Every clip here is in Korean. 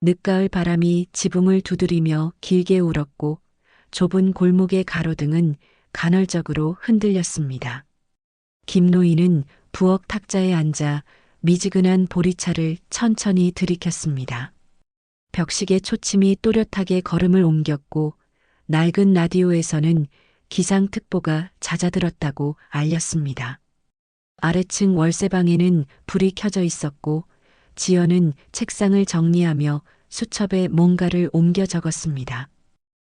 늦가을 바람이 지붕을 두드리며 길게 울었고 좁은 골목의 가로등은 간헐적으로 흔들렸습니다. 김노인은 부엌 탁자에 앉아 미지근한 보리차를 천천히 들이켰습니다. 벽식의 초침이 또렷하게 걸음을 옮겼고 낡은 라디오에서는 기상특보가 잦아들었다고 알렸습니다. 아래층 월세방에는 불이 켜져 있었고 지연은 책상을 정리하며 수첩에 뭔가를 옮겨 적었습니다.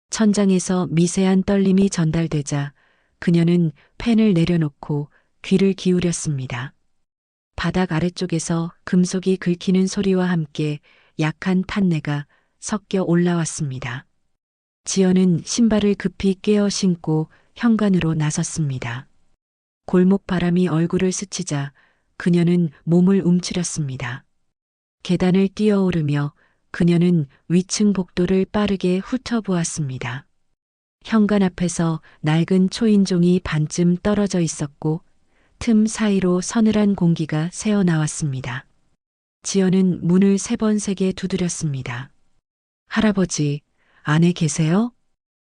천장에서 미세한 떨림이 전달되자 그녀는 펜을 내려놓고 귀를 기울였습니다. 바닥 아래쪽에서 금속이 긁히는 소리와 함께 약한 탄내가 섞여 올라왔습니다. 지연은 신발을 급히 꿰어 신고 현관으로 나섰습니다. 골목 바람이 얼굴을 스치자 그녀는 몸을 움츠렸습니다. 계단을 뛰어오르며 그녀는 위층 복도를 빠르게 훑어보았습니다. 현관 앞에서 낡은 초인종이 반쯤 떨어져 있었고 틈 사이로 서늘한 공기가 새어나왔습니다. 지연은 문을 3번 세게 두드렸습니다. 할아버지, 안에 계세요?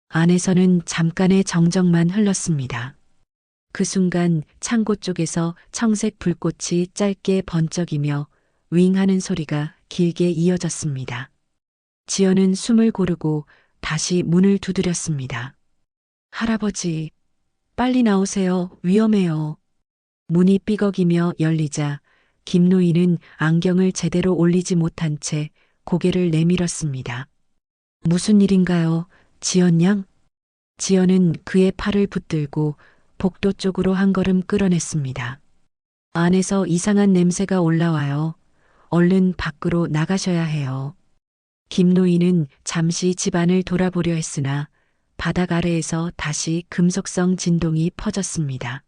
안에서는 잠깐의 정적만 흘렀습니다. 그 순간 창고 쪽에서 청색 불꽃이 짧게 번쩍이며 윙 하는 소리가 길게 이어졌습니다. 지연은 숨을 고르고 다시 문을 두드렸습니다. 할아버지, 빨리 나오세요. 위험해요. 문이 삐걱이며 열리자 김노인은 안경을 제대로 올리지 못한 채 고개를 내밀었습니다. 무슨 일인가요, 지연 양? 지연은 그의 팔을 붙들고 복도 쪽으로 한 걸음 끌어냈습니다. 안에서 이상한 냄새가 올라와요. 얼른 밖으로 나가셔야 해요. 김노인은 잠시 집안을 돌아보려 했으나 바닥 아래에서 다시 금속성 진동이 퍼졌습니다.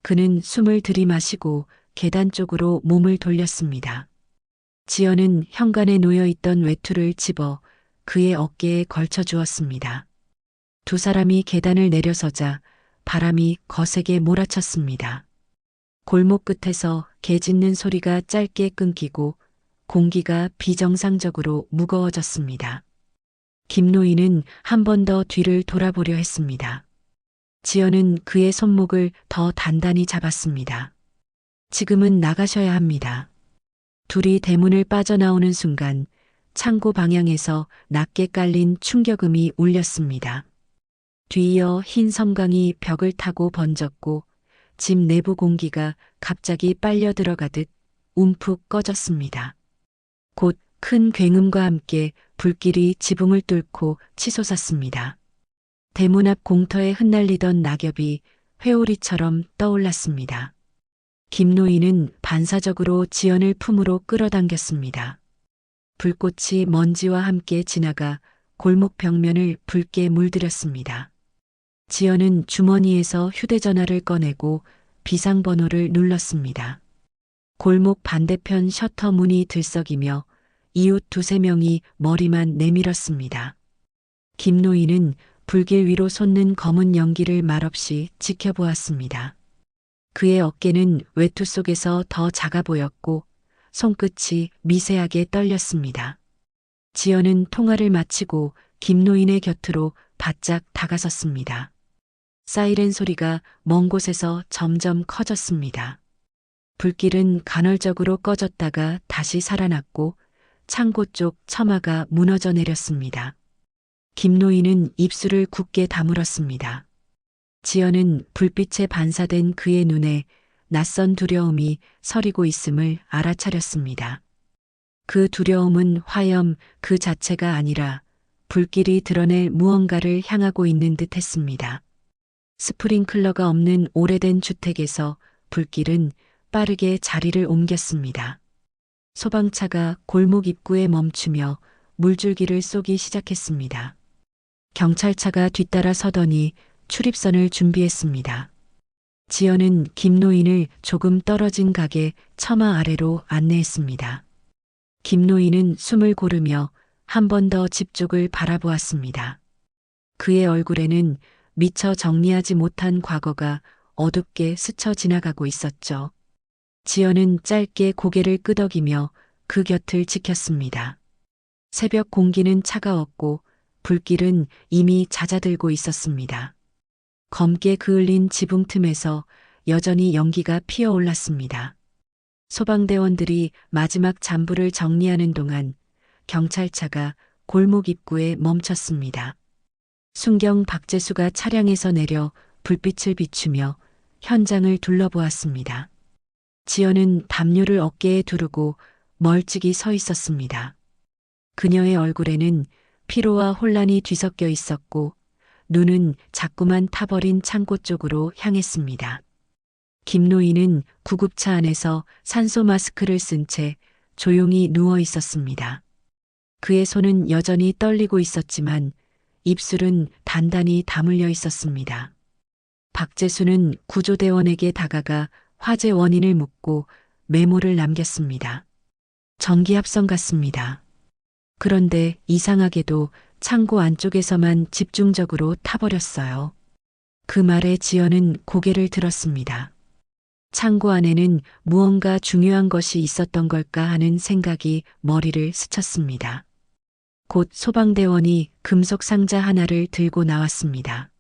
그는 숨을 들이마시고 계단 쪽으로 몸을 돌렸습니다. 지연은 현관에 놓여있던 외투를 집어 그의 어깨에 걸쳐 주었습니다. 두 사람이 계단을 내려서자 바람이 거세게 몰아쳤습니다. 골목 끝에서 개 짖는 소리가 짧게 끊기고 공기가 비정상적으로 무거워졌습니다. 김노인은 한 번 더 뒤를 돌아보려 했습니다. 지연은 그의 손목을 더 단단히 잡았습니다. 지금은 나가셔야 합니다. 둘이 대문을 빠져나오는 순간 창고 방향에서 낮게 깔린 충격음이 울렸습니다. 뒤이어 흰 섬광이 벽을 타고 번졌고 집 내부 공기가 갑자기 빨려 들어가듯 움푹 꺼졌습니다. 곧 큰 굉음과 함께 불길이 지붕을 뚫고 치솟았습니다. 대문 앞 공터에 흩날리던 낙엽이 회오리처럼 떠올랐습니다. 김노인은 반사적으로 지연을 품으로 끌어당겼습니다. 불꽃이 먼지와 함께 지나가 골목 벽면을 붉게 물들였습니다. 지연은 주머니에서 휴대전화를 꺼내고 비상번호를 눌렀습니다. 골목 반대편 셔터 문이 들썩이며 이웃 2~3명이 머리만 내밀었습니다. 김노인은 불길 위로 솟는 검은 연기를 말없이 지켜보았습니다. 그의 어깨는 외투 속에서 더 작아 보였고 손끝이 미세하게 떨렸습니다. 지연은 통화를 마치고 김노인의 곁으로 바짝 다가섰습니다. 사이렌 소리가 먼 곳에서 점점 커졌습니다. 불길은 간헐적으로 꺼졌다가 다시 살아났고 창고 쪽 처마가 무너져 내렸습니다. 김노인은 입술을 굳게 다물었습니다. 지연은 불빛에 반사된 그의 눈에 낯선 두려움이 서리고 있음을 알아차렸습니다. 그 두려움은 화염 그 자체가 아니라 불길이 드러낼 무언가를 향하고 있는 듯 했습니다. 스프링클러가 없는 오래된 주택에서 불길은 빠르게 자리를 옮겼습니다. 소방차가 골목 입구에 멈추며 물줄기를 쏘기 시작했습니다. 경찰차가 뒤따라 서더니 출입선을 준비했습니다. 지연은 김노인을 조금 떨어진 가게 처마 아래로 안내했습니다. 김노인은 숨을 고르며 한 번 더 집 쪽을 바라보았습니다. 그의 얼굴에는 미처 정리하지 못한 과거가 어둡게 스쳐 지나가고 있었죠. 지연은 짧게 고개를 끄덕이며 그 곁을 지켰습니다. 새벽 공기는 차가웠고 불길은 이미 잦아들고 있었습니다. 검게 그을린 지붕 틈에서 여전히 연기가 피어올랐습니다. 소방대원들이 마지막 잔불을 정리하는 동안 경찰차가 골목 입구에 멈췄습니다. 순경 박재수가 차량에서 내려 불빛을 비추며 현장을 둘러보았습니다. 지연은 담요를 어깨에 두르고 멀찍이 서 있었습니다. 그녀의 얼굴에는 피로와 혼란이 뒤섞여 있었고 눈은 자꾸만 타버린 창고 쪽으로 향했습니다. 김노인은 구급차 안에서 산소 마스크를 쓴 채 조용히 누워 있었습니다. 그의 손은 여전히 떨리고 있었지만 입술은 단단히 다물려 있었습니다. 박재수는 구조대원에게 다가가 화재 원인을 묻고 메모를 남겼습니다. 전기합선 같습니다. 그런데 이상하게도 창고 안쪽에서만 집중적으로 타버렸어요. 그 말에 지연은 고개를 들었습니다. 창고 안에는 무언가 중요한 것이 있었던 걸까 하는 생각이 머리를 스쳤습니다. 곧 소방대원이 금속 상자 하나를 들고 나왔습니다.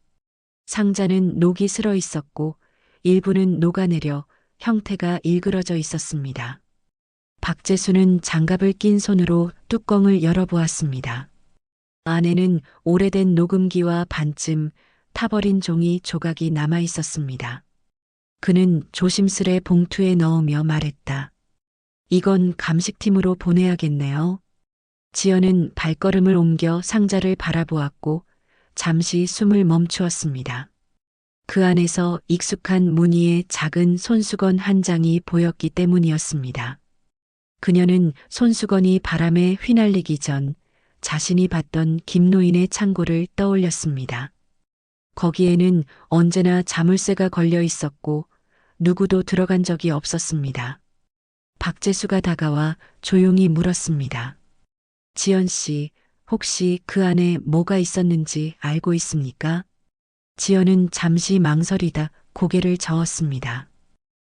상자는 녹이 슬어 있었고 일부는 녹아내려 형태가 일그러져 있었습니다. 박재수는 장갑을 낀 손으로 뚜껑을 열어보았습니다. 안에는 오래된 녹음기와 반쯤 타버린 종이 조각이 남아 있었습니다. 그는 조심스레 봉투에 넣으며 말했다. 이건 감식팀으로 보내야겠네요. 지연은 발걸음을 옮겨 상자를 바라보았고 잠시 숨을 멈추었습니다. 그 안에서 익숙한 무늬의 작은 손수건 한 장이 보였기 때문이었습니다. 그녀는 손수건이 바람에 휘날리기 전 자신이 봤던 김노인의 창고를 떠올렸습니다. 거기에는 언제나 자물쇠가 걸려 있었고 누구도 들어간 적이 없었습니다. 박재수가 다가와 조용히 물었습니다. 지연 씨, 혹시 그 안에 뭐가 있었는지 알고 있습니까? 지연은 잠시 망설이다 고개를 저었습니다.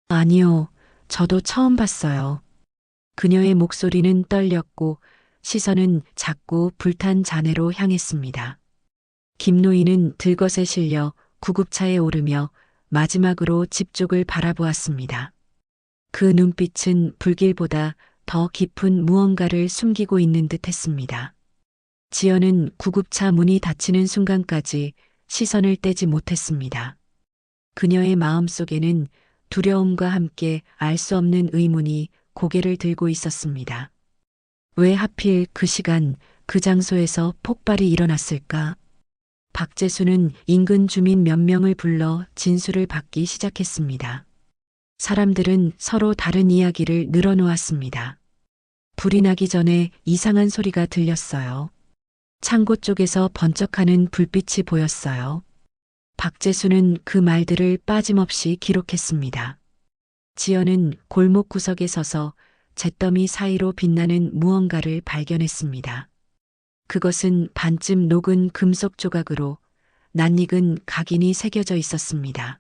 아니요, 저도 처음 봤어요. 그녀의 목소리는 떨렸고 시선은 작고 불탄 잔해로 향했습니다. 김노인은 들것에 실려 구급차에 오르며 마지막으로 집 쪽을 바라보았습니다. 그 눈빛은 불길보다 더 깊은 무언가를 숨기고 있는 듯 했습니다. 지연은 구급차 문이 닫히는 순간까지 시선을 떼지 못했습니다. 그녀의 마음속에는 두려움과 함께 알 수 없는 의문이 고개를 들고 있었습니다. 왜 하필 그 시간, 그 장소에서 폭발이 일어났을까? 박재수는 인근 주민 몇 명을 불러 진술을 받기 시작했습니다. 사람들은 서로 다른 이야기를 늘어놓았습니다. 불이 나기 전에 이상한 소리가 들렸어요. 창고 쪽에서 번쩍하는 불빛이 보였어요. 박재수는 그 말들을 빠짐없이 기록했습니다. 지연은 골목 구석에 서서 잿더미 사이로 빛나는 무언가를 발견했습니다. 그것은 반쯤 녹은 금속 조각으로 낯익은 각인이 새겨져 있었습니다.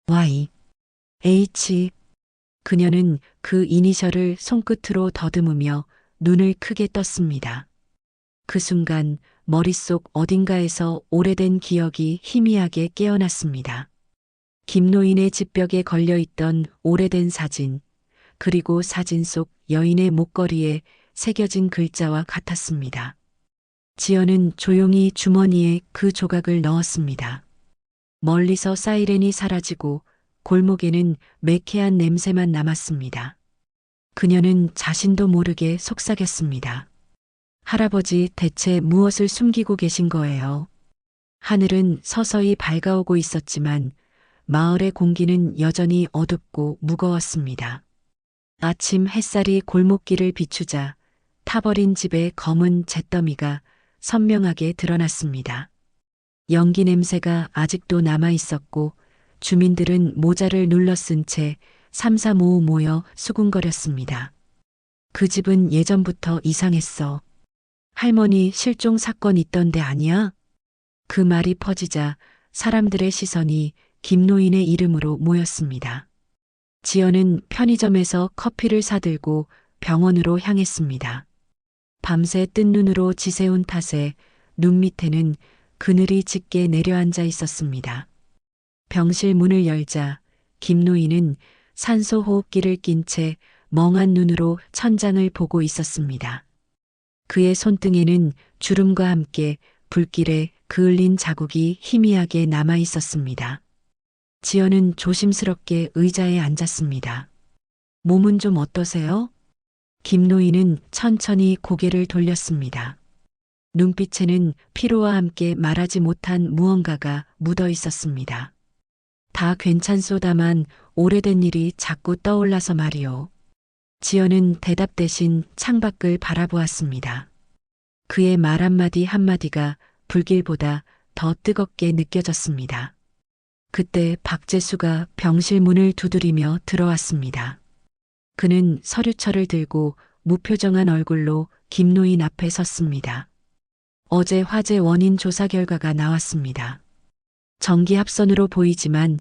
Y, H. 그녀는 그 이니셜을 손끝으로 더듬으며 눈을 크게 떴습니다. 그 순간 머릿속 어딘가에서 오래된 기억이 희미하게 깨어났습니다. 김노인의 집벽에 걸려있던 오래된 사진, 그리고 사진 속 여인의 목걸이에 새겨진 글자와 같았습니다. 지연은 조용히 주머니에 그 조각을 넣었습니다. 멀리서 사이렌이 사라지고 골목에는 매캐한 냄새만 남았습니다. 그녀는 자신도 모르게 속삭였습니다. 할아버지 대체 무엇을 숨기고 계신 거예요? 하늘은 서서히 밝아오고 있었지만 마을의 공기는 여전히 어둡고 무거웠습니다. 아침 햇살이 골목길을 비추자 타버린 집의 검은 잿더미가 선명하게 드러났습니다. 연기 냄새가 아직도 남아 있었고 주민들은 모자를 눌러 쓴 채 삼삼오오 모여 수군거렸습니다. 그 집은 예전부터 이상했어. 할머니 실종 사건 있던 데 아니야? 그 말이 퍼지자 사람들의 시선이 김노인의 이름으로 모였습니다. 지연은 편의점에서 커피를 사들고 병원으로 향했습니다. 밤새 뜬 눈으로 지새운 탓에 눈 밑에는 그늘이 짙게 내려앉아 있었습니다. 병실 문을 열자 김노인은 산소 호흡기를 낀 채 멍한 눈으로 천장을 보고 있었습니다. 그의 손등에는 주름과 함께 불길에 그을린 자국이 희미하게 남아 있었습니다. 지연은 조심스럽게 의자에 앉았습니다. 몸은 좀 어떠세요? 김노인은 천천히 고개를 돌렸습니다. 눈빛에는 피로와 함께 말하지 못한 무언가가 묻어 있었습니다. 다 괜찮소다만 오래된 일이 자꾸 떠올라서 말이오. 지연은 대답 대신 창밖을 바라보았습니다. 그의 말 한마디 한마디가 불길보다 더 뜨겁게 느껴졌습니다. 그때 박재수가 병실 문을 두드리며 들어왔습니다. 그는 서류철을 들고 무표정한 얼굴로 김노인 앞에 섰습니다. 어제 화재 원인 조사 결과가 나왔습니다. 전기합선으로 보이지만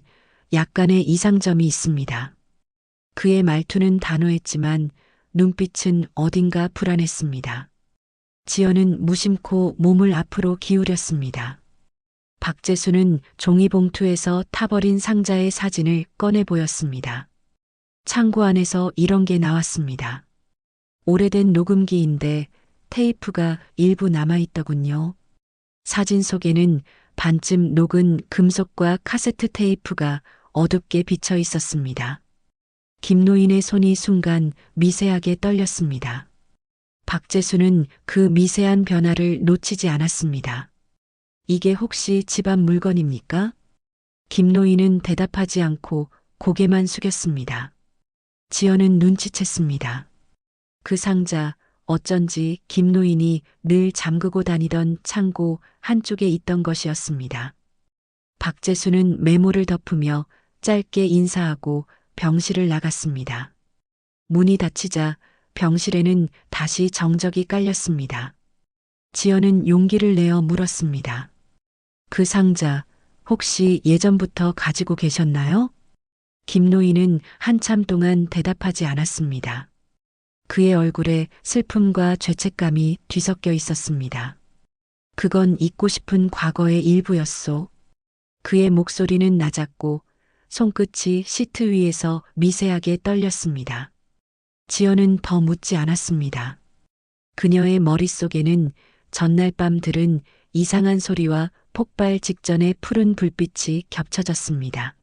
약간의 이상점이 있습니다. 그의 말투는 단호했지만 눈빛은 어딘가 불안했습니다. 지연은 무심코 몸을 앞으로 기울였습니다. 박재수는 종이봉투에서 타버린 상자의 사진을 꺼내 보였습니다. 창고 안에서 이런 게 나왔습니다. 오래된 녹음기인데 테이프가 일부 남아있더군요. 사진 속에는 반쯤 녹은 금속과 카세트 테이프가 어둡게 비쳐 있었습니다. 김노인의 손이 순간 미세하게 떨렸습니다. 박재수는 그 미세한 변화를 놓치지 않았습니다. 이게 혹시 집안 물건입니까? 김노인은 대답하지 않고 고개만 숙였습니다. 지연은 눈치챘습니다. 그 상자, 어쩐지 김노인이 늘 잠그고 다니던 창고 한쪽에 있던 것이었습니다. 박재수는 메모를 덮으며 짧게 인사하고 병실을 나갔습니다. 문이 닫히자 병실에는 다시 정적이 깔렸습니다. 지연은 용기를 내어 물었습니다. 그 상자 혹시 예전부터 가지고 계셨나요? 김노인은 한참 동안 대답하지 않았습니다. 그의 얼굴에 슬픔과 죄책감이 뒤섞여 있었습니다. 그건 잊고 싶은 과거의 일부였소. 그의 목소리는 낮았고 손끝이 시트 위에서 미세하게 떨렸습니다. 지연은 더 묻지 않았습니다. 그녀의 머릿속에는 전날 밤 들은 이상한 소리와 폭발 직전의 푸른 불빛이 겹쳐졌습니다.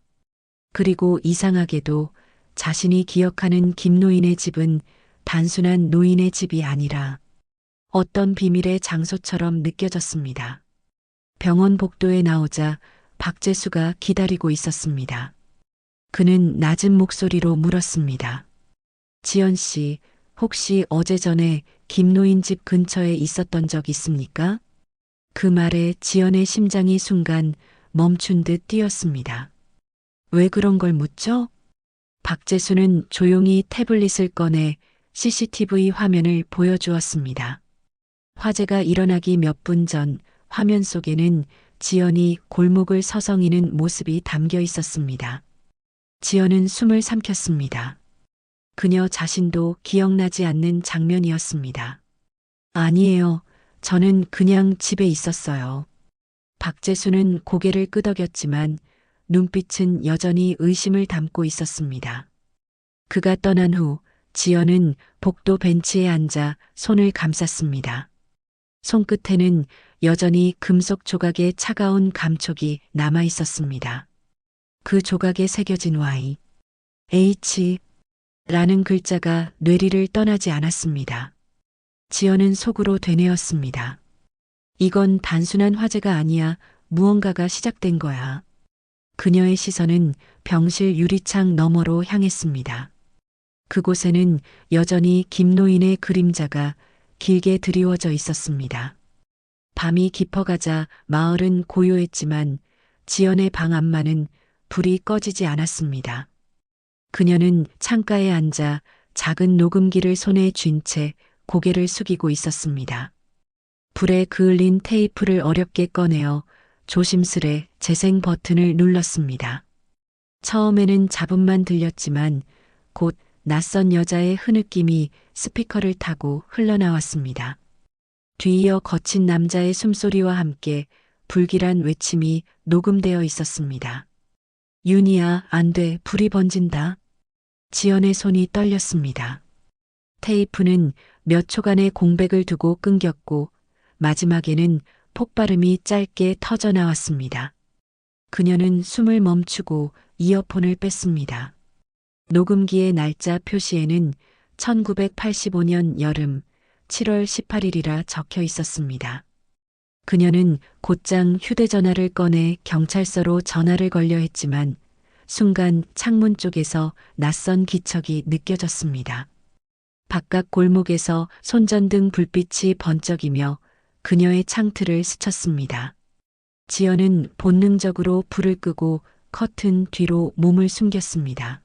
그리고 이상하게도 자신이 기억하는 김노인의 집은 단순한 노인의 집이 아니라 어떤 비밀의 장소처럼 느껴졌습니다. 병원 복도에 나오자 박재수가 기다리고 있었습니다. 그는 낮은 목소리로 물었습니다. 지연 씨, 혹시 어제 전에 김노인 집 근처에 있었던 적 있습니까? 그 말에 지연의 심장이 순간 멈춘 듯 뛰었습니다. 왜 그런 걸 묻죠? 박재수는 조용히 태블릿을 꺼내 CCTV 화면을 보여주었습니다. 화재가 일어나기 몇 분 전 화면 속에는 지연이 골목을 서성이는 모습이 담겨 있었습니다. 지연은 숨을 삼켰습니다. 그녀 자신도 기억나지 않는 장면이었습니다. 아니에요. 저는 그냥 집에 있었어요. 박재수는 고개를 끄덕였지만 눈빛은 여전히 의심을 담고 있었습니다. 그가 떠난 후 지연은 복도 벤치에 앉아 손을 감쌌습니다. 손끝에는 여전히 금속 조각의 차가운 감촉이 남아 있었습니다. 그 조각에 새겨진 Y, H라는 글자가 뇌리를 떠나지 않았습니다. 지연은 속으로 되뇌었습니다. 이건 단순한 화재가 아니야. 무언가가 시작된 거야. 그녀의 시선은 병실 유리창 너머로 향했습니다. 그곳에는 여전히 김노인의 그림자가 길게 드리워져 있었습니다. 밤이 깊어가자 마을은 고요했지만 지연의 방 안만은 불이 꺼지지 않았습니다. 그녀는 창가에 앉아 작은 녹음기를 손에 쥔 채 고개를 숙이고 있었습니다. 불에 그을린 테이프를 어렵게 꺼내어 조심스레 재생 버튼을 눌렀습니다. 처음에는 잡음만 들렸지만 곧 낯선 여자의 흐느낌이 스피커를 타고 흘러나왔습니다. 뒤이어 거친 남자의 숨소리와 함께 불길한 외침이 녹음되어 있었습니다. 윤희야, 안 돼, 불이 번진다. 지연의 손이 떨렸습니다. 테이프는 몇 초간의 공백을 두고 끊겼고 마지막에는 폭발음이 짧게 터져 나왔습니다. 그녀는 숨을 멈추고 이어폰을 뺐습니다. 녹음기의 날짜 표시에는 1985년 여름 7월 18일이라 적혀 있었습니다. 그녀는 곧장 휴대전화를 꺼내 경찰서로 전화를 걸려 했지만 순간 창문 쪽에서 낯선 기척이 느껴졌습니다. 바깥 골목에서 손전등 불빛이 번쩍이며 그녀의 창틀을 스쳤습니다. 지연은 본능적으로 불을 끄고 커튼 뒤로 몸을 숨겼습니다.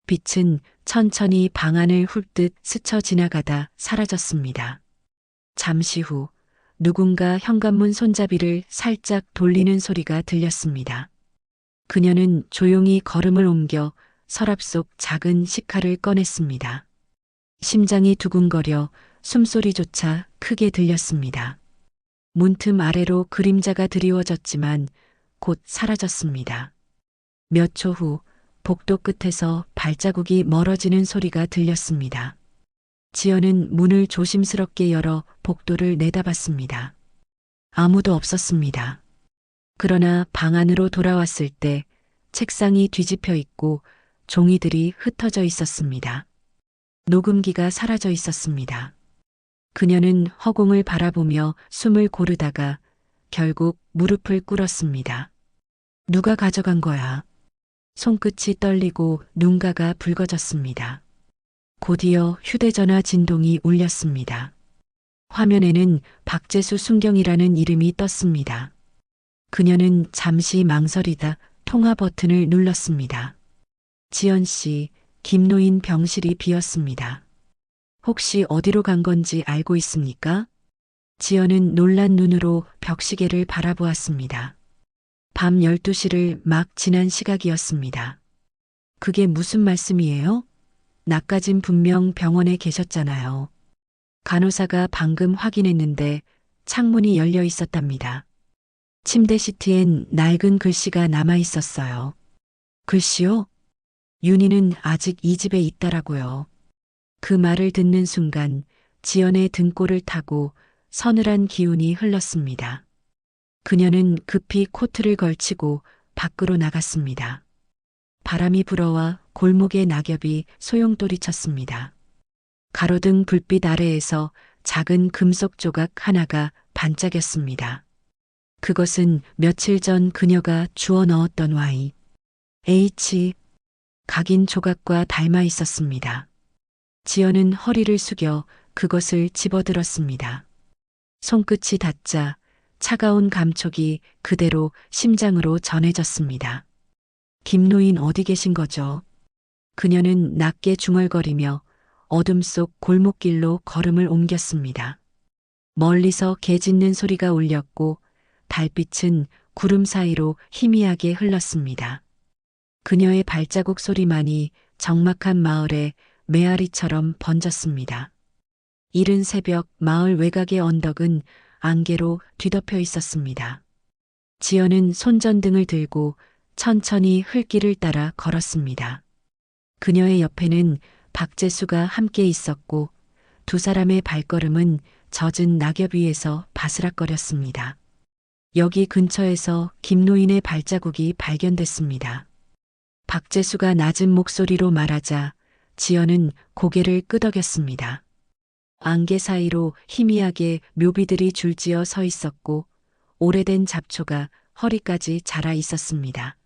빛은 천천히 방 안을 훑듯 스쳐 지나가다 사라졌습니다. 잠시 후 누군가 현관문 손잡이를 살짝 돌리는 소리가 들렸습니다. 그녀는 조용히 걸음을 옮겨 서랍 속 작은 식칼을 꺼냈습니다. 심장이 두근거려 숨소리조차 크게 들렸습니다. 문틈 아래로 그림자가 드리워졌지만 곧 사라졌습니다. 몇 초 후 복도 끝에서 발자국이 멀어지는 소리가 들렸습니다. 지연은 문을 조심스럽게 열어 복도를 내다봤습니다. 아무도 없었습니다. 그러나 방 안으로 돌아왔을 때 책상이 뒤집혀 있고 종이들이 흩어져 있었습니다. 녹음기가 사라져 있었습니다. 그녀는 허공을 바라보며 숨을 고르다가 결국 무릎을 꿇었습니다. 누가 가져간 거야? 손끝이 떨리고 눈가가 붉어졌습니다. 곧이어 휴대전화 진동이 울렸습니다. 화면에는 박재수 순경이라는 이름이 떴습니다. 그녀는 잠시 망설이다 통화 버튼을 눌렀습니다. 지연 씨, 김노인 병실이 비었습니다. 혹시 어디로 간 건지 알고 있습니까? 지연은 놀란 눈으로 벽시계를 바라보았습니다. 밤 12시를 막 지난 시각이었습니다. 그게 무슨 말씀이에요? 나까진 분명 병원에 계셨잖아요. 간호사가 방금 확인했는데 창문이 열려 있었답니다. 침대 시트엔 낡은 글씨가 남아 있었어요. 글씨요? 윤희는 아직 이 집에 있다라고요. 그 말을 듣는 순간 지연의 등골을 타고 서늘한 기운이 흘렀습니다. 그녀는 급히 코트를 걸치고 밖으로 나갔습니다. 바람이 불어와 골목의 낙엽이 소용돌이쳤습니다. 가로등 불빛 아래에서 작은 금속 조각 하나가 반짝였습니다. 그것은 며칠 전 그녀가 주워 넣었던 Y, H, 각인 조각과 닮아 있었습니다. 지연은 허리를 숙여 그것을 집어들었습니다. 손끝이 닿자 차가운 감촉이 그대로 심장으로 전해졌습니다. 김노인 어디 계신 거죠? 그녀는 낮게 중얼거리며 어둠 속 골목길로 걸음을 옮겼습니다. 멀리서 개 짖는 소리가 울렸고 달빛은 구름 사이로 희미하게 흘렀습니다. 그녀의 발자국 소리만이 적막한 마을에 메아리처럼 번졌습니다. 이른 새벽 마을 외곽의 언덕은 안개로 뒤덮여 있었습니다. 지연은 손전등을 들고 천천히 흘길을 따라 걸었습니다. 그녀의 옆에는 박재수가 함께 있었고 두 사람의 발걸음은 젖은 낙엽 위에서 바스락거렸습니다. 여기 근처에서 김노인의 발자국이 발견됐습니다. 박재수가 낮은 목소리로 말하자 지연은 고개를 끄덕였습니다. 안개 사이로 희미하게 묘비들이 줄지어 서 있었고 오래된 잡초가 허리까지 자라 있었습니다.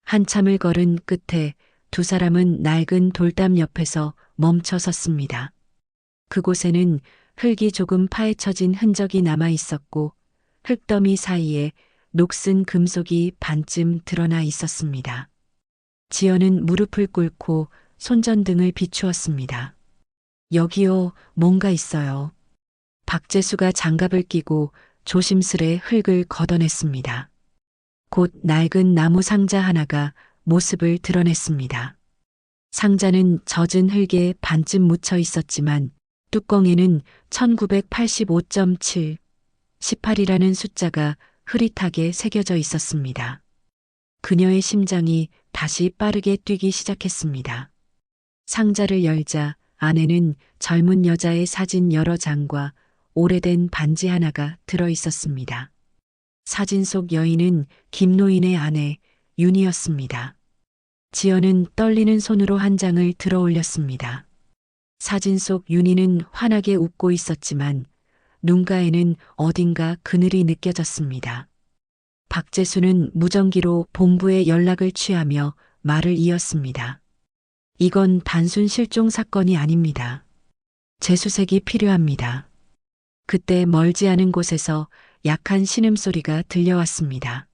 한참을 걸은 끝에 두 사람은 낡은 돌담 옆에서 멈춰 섰습니다. 그곳에는 흙이 조금 파헤쳐진 흔적이 남아 있었고 흙더미 사이에 녹슨 금속이 반쯤 드러나 있었습니다. 지연은 무릎을 꿇고 손전등을 비추었습니다. 여기요, 뭔가 있어요. 박재수가 장갑을 끼고 조심스레 흙을 걷어냈습니다. 곧 낡은 나무 상자 하나가 모습을 드러냈습니다. 상자는 젖은 흙에 반쯤 묻혀 있었지만 뚜껑에는 1985.7, 18이라는 숫자가 흐릿하게 새겨져 있었습니다. 그녀의 심장이 다시 빠르게 뛰기 시작했습니다. 상자를 열자 안에는 젊은 여자의 사진 여러 장과 오래된 반지 하나가 들어 있었습니다. 사진 속 여인은 김노인의 아내 윤이었습니다. 지연은 떨리는 손으로 한 장을 들어 올렸습니다. 사진 속 윤이는 환하게 웃고 있었지만 눈가에는 어딘가 그늘이 느껴졌습니다. 박재수는 무전기로 본부에 연락을 취하며 말을 이었습니다. 이건 단순 실종 사건이 아닙니다. 재수색이 필요합니다. 그때 멀지 않은 곳에서 약한 신음소리가 들려왔습니다.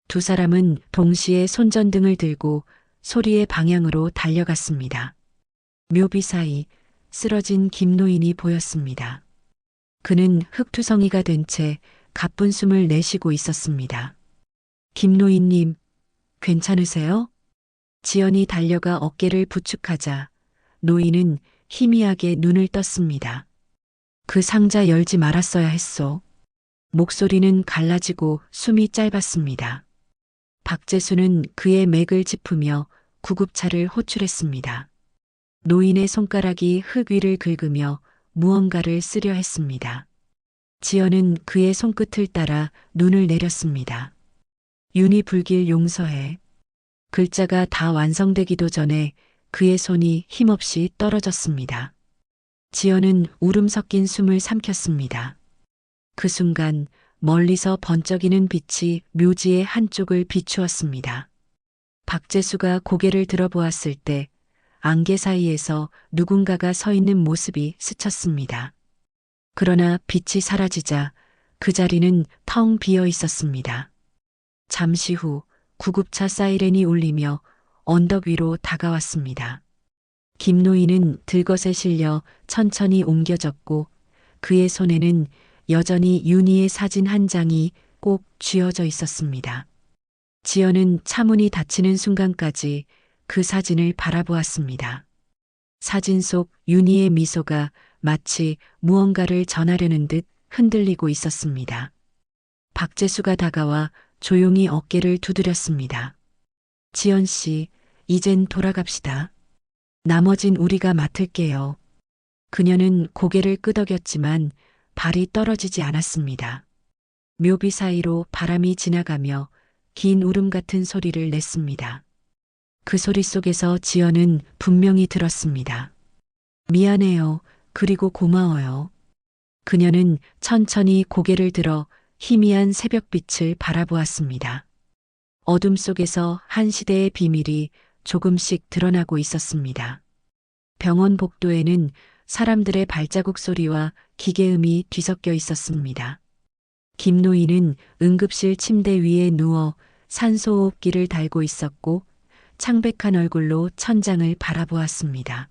두 사람은 동시에 손전등을 들고 소리의 방향으로 달려갔습니다. 묘비 사이 쓰러진 김노인이 보였습니다. 그는 흙투성이가 된 채 가쁜 숨을 내쉬고 있었습니다. 김노인님, 괜찮으세요? 지연이 달려가 어깨를 부축하자 노인은 희미하게 눈을 떴습니다. 그 상자 열지 말았어야 했소. 목소리는 갈라지고 숨이 짧았습니다. 박재수는 그의 맥을 짚으며 구급차를 호출했습니다. 노인의 손가락이 흙 위를 긁으며 무언가를 쓰려 했습니다. 지연은 그의 손끝을 따라 눈을 내렸습니다. 윤이 불길 용서해. 글자가 다 완성되기도 전에 그의 손이 힘없이 떨어졌습니다. 지연은 울음 섞인 숨을 삼켰습니다. 그 순간 멀리서 번쩍이는 빛이 묘지의 한쪽을 비추었습니다. 박재수가 고개를 들어보았을 때 안개 사이에서 누군가가 서 있는 모습이 스쳤습니다. 그러나 빛이 사라지자 그 자리는 텅 비어 있었습니다. 잠시 후 구급차 사이렌이 울리며 언덕 위로 다가왔습니다. 김노인은 들것에 실려 천천히 옮겨졌고 그의 손에는 여전히 윤희의 사진 한 장이 꼭 쥐어져 있었습니다. 지연은 차문이 닫히는 순간까지 그 사진을 바라보았습니다. 사진 속 윤희의 미소가 마치 무언가를 전하려는 듯 흔들리고 있었습니다. 박재수가 다가와 조용히 어깨를 두드렸습니다. 지연 씨, 이젠 돌아갑시다. 나머진 우리가 맡을게요. 그녀는 고개를 끄덕였지만 발이 떨어지지 않았습니다. 묘비 사이로 바람이 지나가며 긴 울음 같은 소리를 냈습니다. 그 소리 속에서 지연은 분명히 들었습니다. 미안해요. 그리고 고마워요. 그녀는 천천히 고개를 들어 희미한 새벽빛을 바라보았습니다. 어둠 속에서 한 시대의 비밀이 조금씩 드러나고 있었습니다. 병원 복도에는 사람들의 발자국 소리와 기계음이 뒤섞여 있었습니다. 김노인은 응급실 침대 위에 누워 산소호흡기를 달고 있었고 창백한 얼굴로 천장을 바라보았습니다.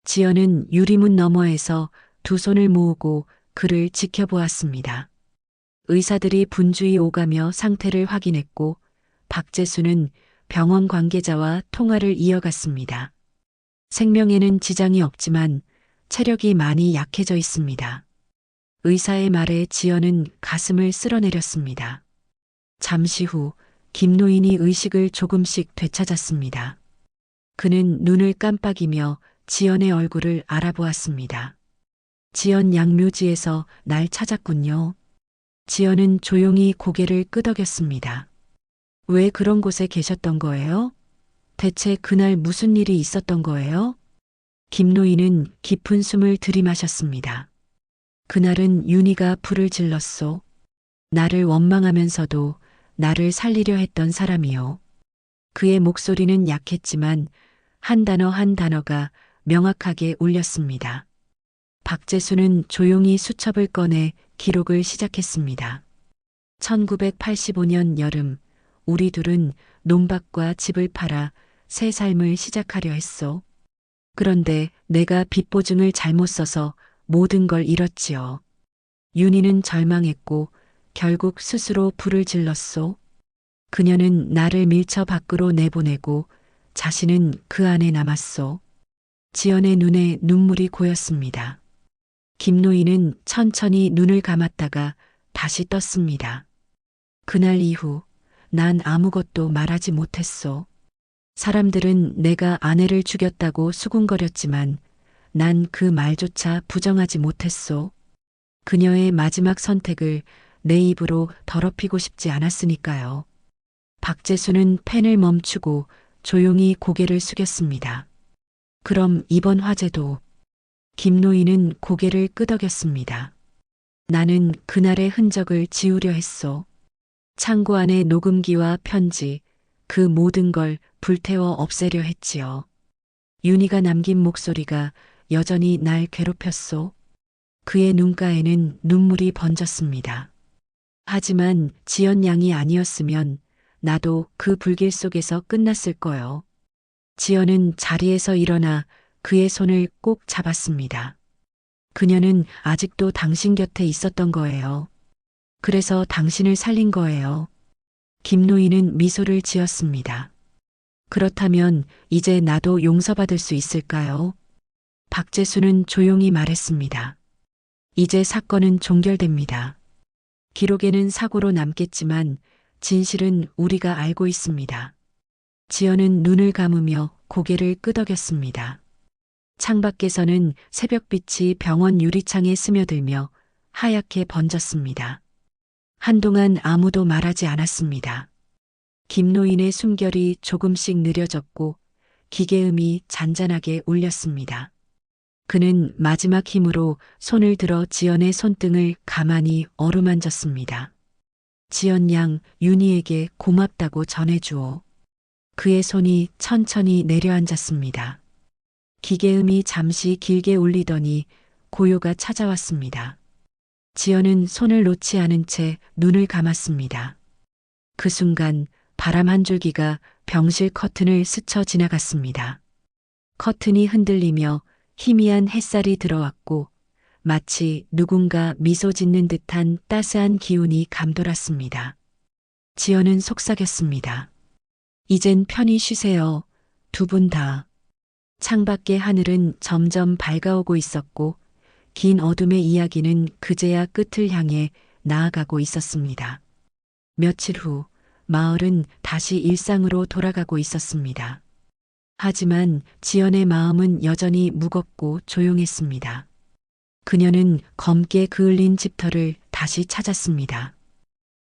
지연은 유리문 너머에서 두 손을 모으고 그를 지켜보았습니다. 의사들이 분주히 오가며 상태를 확인했고 박재수는 병원 관계자와 통화를 이어갔습니다. 생명에는 지장이 없지만 체력이 많이 약해져 있습니다. 의사의 말에 지연은 가슴을 쓸어내렸습니다. 잠시 후 김노인이 의식을 조금씩 되찾았습니다. 그는 눈을 깜빡이며 지연의 얼굴을 알아보았습니다. 지연 양묘지에서 날 찾았군요. 지연은 조용히 고개를 끄덕였습니다. 왜 그런 곳에 계셨던 거예요? 대체 그날 무슨 일이 있었던 거예요? 김노인은 깊은 숨을 들이마셨습니다. 그날은 윤희가 불을 질렀소. 나를 원망하면서도 나를 살리려 했던 사람이요. 그의 목소리는 약했지만 한 단어 한 단어가 명확하게 울렸습니다. 박재수는 조용히 수첩을 꺼내 기록을 시작했습니다. 1985년 여름, 우리 둘은 논밭과 집을 팔아 새 삶을 시작하려 했소. 그런데 내가 빚보증을 잘못 써서 모든 걸 잃었지요. 윤희는 절망했고 결국 스스로 불을 질렀소. 그녀는 나를 밀쳐 밖으로 내보내고 자신은 그 안에 남았소. 지연의 눈에 눈물이 고였습니다. 김노인은 천천히 눈을 감았다가 다시 떴습니다. 그날 이후 난 아무것도 말하지 못했소. 사람들은 내가 아내를 죽였다고 수군거렸지만 난 그 말조차 부정하지 못했소. 그녀의 마지막 선택을 내 입으로 더럽히고 싶지 않았으니까요. 박재수는 펜을 멈추고 조용히 고개를 숙였습니다. 그럼 이번 화재도. 김노인은 고개를 끄덕였습니다. 나는 그날의 흔적을 지우려 했소. 창고 안의 녹음기와 편지, 그 모든 걸 불태워 없애려 했지요. 윤희가 남긴 목소리가 여전히 날 괴롭혔소. 그의 눈가에는 눈물이 번졌습니다. 하지만 지연 양이 아니었으면 나도 그 불길 속에서 끝났을 거요. 지연은 자리에서 일어나 그의 손을 꼭 잡았습니다. 그녀는 아직도 당신 곁에 있었던 거예요. 그래서 당신을 살린 거예요. 김노인은 미소를 지었습니다. 그렇다면 이제 나도 용서받을 수 있을까요? 박재수는 조용히 말했습니다. 이제 사건은 종결됩니다. 기록에는 사고로 남겠지만 진실은 우리가 알고 있습니다. 지연은 눈을 감으며 고개를 끄덕였습니다. 창밖에서는 새벽빛이 병원 유리창에 스며들며 하얗게 번졌습니다. 한동안 아무도 말하지 않았습니다. 김노인의 숨결이 조금씩 느려졌고 기계음이 잔잔하게 울렸습니다. 그는 마지막 힘으로 손을 들어 지연의 손등을 가만히 어루만졌습니다. 지연 양, 윤희에게 고맙다고 전해주오. 그의 손이 천천히 내려앉았습니다. 기계음이 잠시 길게 울리더니 고요가 찾아왔습니다. 지연은 손을 놓지 않은 채 눈을 감았습니다. 그 순간 바람 한 줄기가 병실 커튼을 스쳐 지나갔습니다. 커튼이 흔들리며 희미한 햇살이 들어왔고 마치 누군가 미소 짓는 듯한 따스한 기운이 감돌았습니다. 지연은 속삭였습니다. 이젠 편히 쉬세요. 두 분 다. 창밖의 하늘은 점점 밝아오고 있었고 긴 어둠의 이야기는 그제야 끝을 향해 나아가고 있었습니다. 며칠 후 마을은 다시 일상으로 돌아가고 있었습니다. 하지만 지연의 마음은 여전히 무겁고 조용했습니다. 그녀는 검게 그을린 집터를 다시 찾았습니다.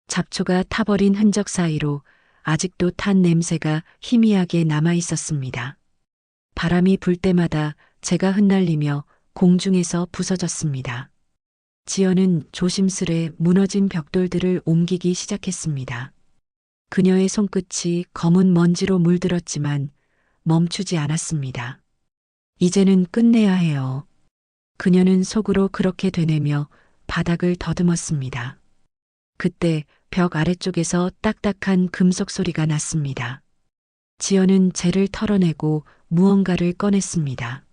잡초가 타버린 흔적 사이로 아직도 탄 냄새가 희미하게 남아 있었습니다. 바람이 불 때마다 재가 흩날리며 공중에서 부서졌습니다. 지연은 조심스레 무너진 벽돌들을 옮기기 시작했습니다. 그녀의 손끝이 검은 먼지로 물들었지만 멈추지 않았습니다. 이제는 끝내야 해요. 그녀는 속으로 그렇게 되뇌며 바닥을 더듬었습니다. 그때 벽 아래쪽에서 딱딱한 금속 소리가 났습니다. 지연은 재를 털어내고 무언가를 꺼냈습니다.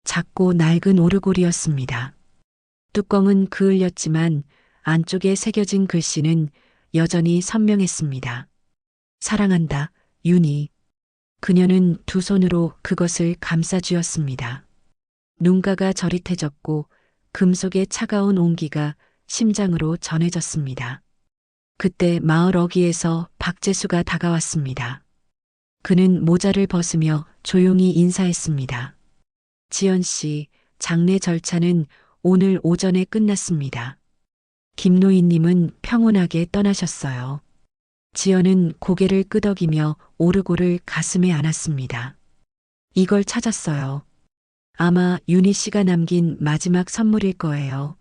작고 낡은 오르골이었습니다. 뚜껑은 그을렸지만 안쪽에 새겨진 글씨는 여전히 선명했습니다. 사랑한다, 윤희. 그녀는 두 손으로 그것을 감싸쥐었습니다. 눈가가 저릿해졌고 금속의 차가운 온기가 심장으로 전해졌습니다. 그때 마을 어귀에서 박재수가 다가왔습니다. 그는 모자를 벗으며 조용히 인사했습니다. 지연 씨, 장례 절차는 오늘 오전에 끝났습니다. 김노인님은 평온하게 떠나셨어요. 지연은 고개를 끄덕이며 오르골을 가슴에 안았습니다. 이걸 찾았어요. 아마 윤희 씨가 남긴 마지막 선물일 거예요.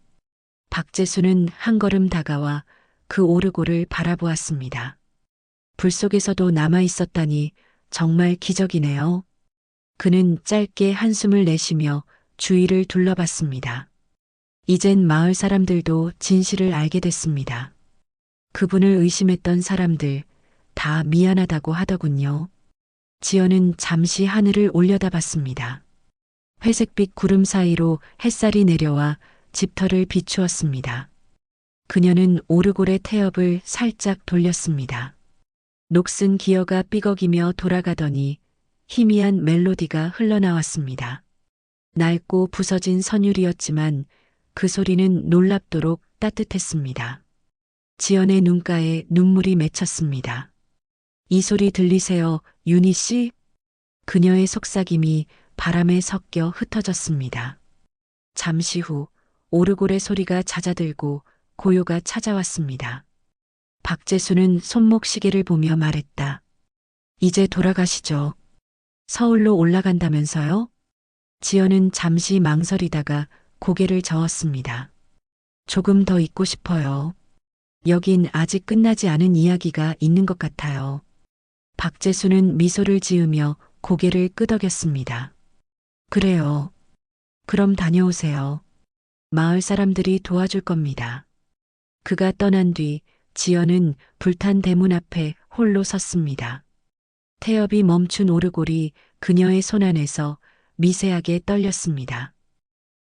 박재수는 한 걸음 다가와 그 오르골을 바라보았습니다. 불 속에서도 남아 있었다니 정말 기적이네요. 그는 짧게 한숨을 내쉬며 주위를 둘러봤습니다. 이젠 마을 사람들도 진실을 알게 됐습니다. 그분을 의심했던 사람들 다 미안하다고 하더군요. 지연은 잠시 하늘을 올려다봤습니다. 회색빛 구름 사이로 햇살이 내려와 집터를 비추었습니다. 그녀는 오르골의 태엽을 살짝 돌렸습니다. 녹슨 기어가 삐걱이며 돌아가더니 희미한 멜로디가 흘러나왔습니다. 낡고 부서진 선율이었지만 그 소리는 놀랍도록 따뜻했습니다. 지연의 눈가에 눈물이 맺혔습니다. 이 소리 들리세요, 윤희 씨? 그녀의 속삭임이 바람에 섞여 흩어졌습니다. 잠시 후 오르골의 소리가 잦아들고 고요가 찾아왔습니다. 박재수는 손목시계를 보며 말했다. 이제 돌아가시죠. 서울로 올라간다면서요? 지연은 잠시 망설이다가 고개를 저었습니다. 조금 더 있고 싶어요. 여긴 아직 끝나지 않은 이야기가 있는 것 같아요. 박재수는 미소를 지으며 고개를 끄덕였습니다. 그래요. 그럼 다녀오세요. 마을 사람들이 도와줄 겁니다. 그가 떠난 뒤 지연은 불탄 대문 앞에 홀로 섰습니다. 태엽이 멈춘 오르골이 그녀의 손 안에서 미세하게 떨렸습니다.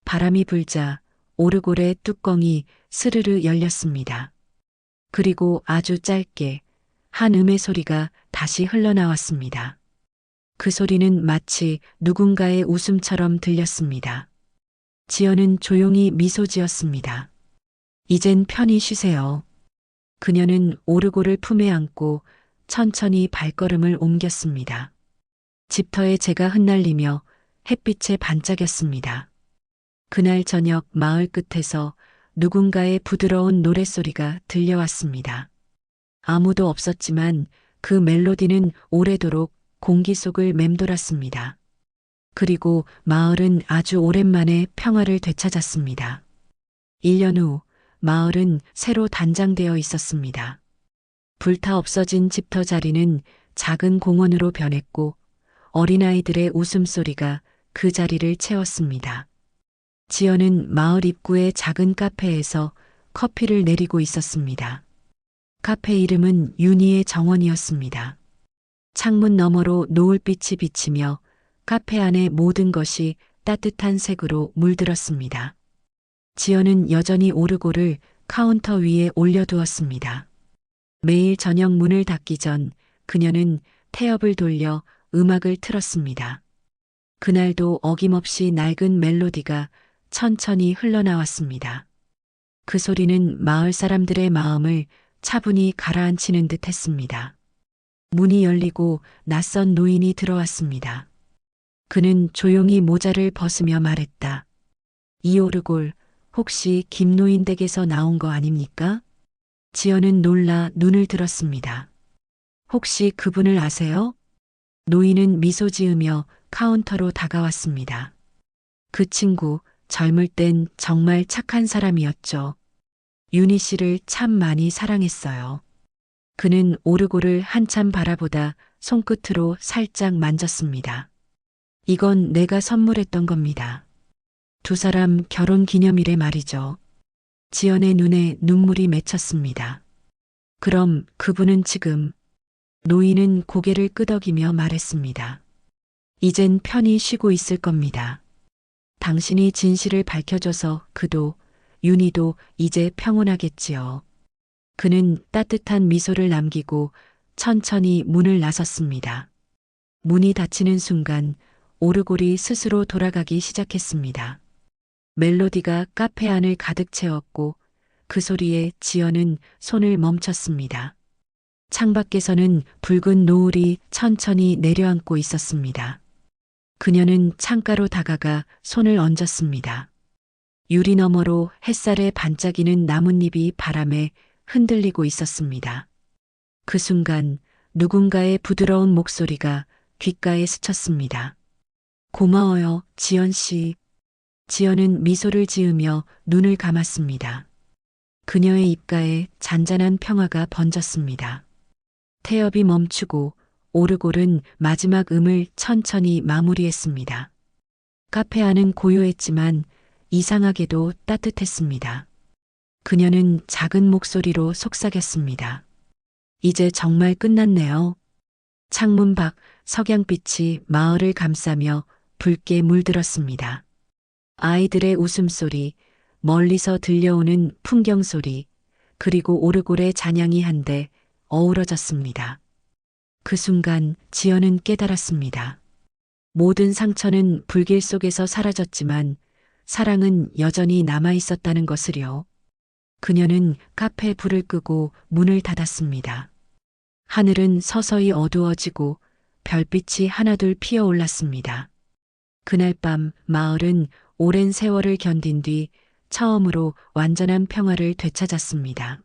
바람이 불자 오르골의 뚜껑이 스르르 열렸습니다. 그리고 아주 짧게 한 음의 소리가 다시 흘러나왔습니다. 그 소리는 마치 누군가의 웃음처럼 들렸습니다. 지연은 조용히 미소 지었습니다. 이젠 편히 쉬세요. 그녀는 오르골을 품에 안고 천천히 발걸음을 옮겼습니다. 집터에 재가 흩날리며 햇빛에 반짝였습니다. 그날 저녁 마을 끝에서 누군가의 부드러운 노랫소리가 들려왔습니다. 아무도 없었지만 그 멜로디는 오래도록 공기 속을 맴돌았습니다. 그리고 마을은 아주 오랜만에 평화를 되찾았습니다. 1년 후 마을은 새로 단장되어 있었습니다. 불타 없어진 집터 자리는 작은 공원으로 변했고 어린아이들의 웃음소리가 그 자리를 채웠습니다. 지연은 마을 입구의 작은 카페에서 커피를 내리고 있었습니다. 카페 이름은 윤희의 정원이었습니다. 창문 너머로 노을빛이 비치며 카페 안의 모든 것이 따뜻한 색으로 물들었습니다. 지연은 여전히 오르골을 카운터 위에 올려두었습니다. 매일 저녁 문을 닫기 전 그녀는 태엽을 돌려 음악을 틀었습니다. 그날도 어김없이 낡은 멜로디가 천천히 흘러나왔습니다. 그 소리는 마을 사람들의 마음을 차분히 가라앉히는 듯 했습니다. 문이 열리고 낯선 노인이 들어왔습니다. 그는 조용히 모자를 벗으며 말했다. 이 오르골 혹시 김노인 댁에서 나온 거 아닙니까? 지연은 놀라 눈을 들었습니다. 혹시 그분을 아세요? 노인은 미소 지으며 카운터로 다가왔습니다. 그 친구 젊을 땐 정말 착한 사람이었죠. 윤희 씨를 참 많이 사랑했어요. 그는 오르골을 한참 바라보다 손끝으로 살짝 만졌습니다. 이건 내가 선물했던 겁니다. 두 사람 결혼 기념일에 말이죠. 지연의 눈에 눈물이 맺혔습니다. 그럼 그분은 지금? 노인은 고개를 끄덕이며 말했습니다. 이젠 편히 쉬고 있을 겁니다. 당신이 진실을 밝혀줘서 그도, 윤희도 이제 평온하겠지요. 그는 따뜻한 미소를 남기고 천천히 문을 나섰습니다. 문이 닫히는 순간 오르골이 스스로 돌아가기 시작했습니다. 멜로디가 카페 안을 가득 채웠고 그 소리에 지연은 손을 멈췄습니다. 창밖에서는 붉은 노을이 천천히 내려앉고 있었습니다. 그녀는 창가로 다가가 손을 얹었습니다. 유리 너머로 햇살에 반짝이는 나뭇잎이 바람에 흔들리고 있었습니다. 그 순간 누군가의 부드러운 목소리가 귓가에 스쳤습니다. 고마워요, 지연 씨. 지연은 미소를 지으며 눈을 감았습니다. 그녀의 입가에 잔잔한 평화가 번졌습니다. 태엽이 멈추고 오르골은 마지막 음을 천천히 마무리했습니다. 카페 안은 고요했지만 이상하게도 따뜻했습니다. 그녀는 작은 목소리로 속삭였습니다. 이제 정말 끝났네요. 창문 밖 석양빛이 마을을 감싸며 붉게 물들었습니다. 아이들의 웃음소리, 멀리서 들려오는 풍경소리, 그리고 오르골의 잔향이 한데 어우러졌습니다. 그 순간 지연은 깨달았습니다. 모든 상처는 불길 속에서 사라졌지만 사랑은 여전히 남아 있었다는 것을요. 그녀는 카페 불을 끄고 문을 닫았습니다. 하늘은 서서히 어두워지고 별빛이 하나둘 피어올랐습니다. 그날 밤 마을은 오랜 세월을 견딘 뒤 처음으로 완전한 평화를 되찾았습니다.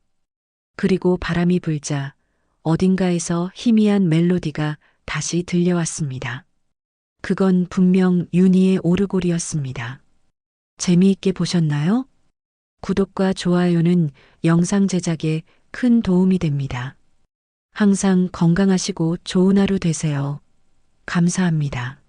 그리고 바람이 불자 어딘가에서 희미한 멜로디가 다시 들려왔습니다. 그건 분명 윤희의 오르골이었습니다. 재미있게 보셨나요? 구독과 좋아요는 영상 제작에 큰 도움이 됩니다. 항상 건강하시고 좋은 하루 되세요. 감사합니다.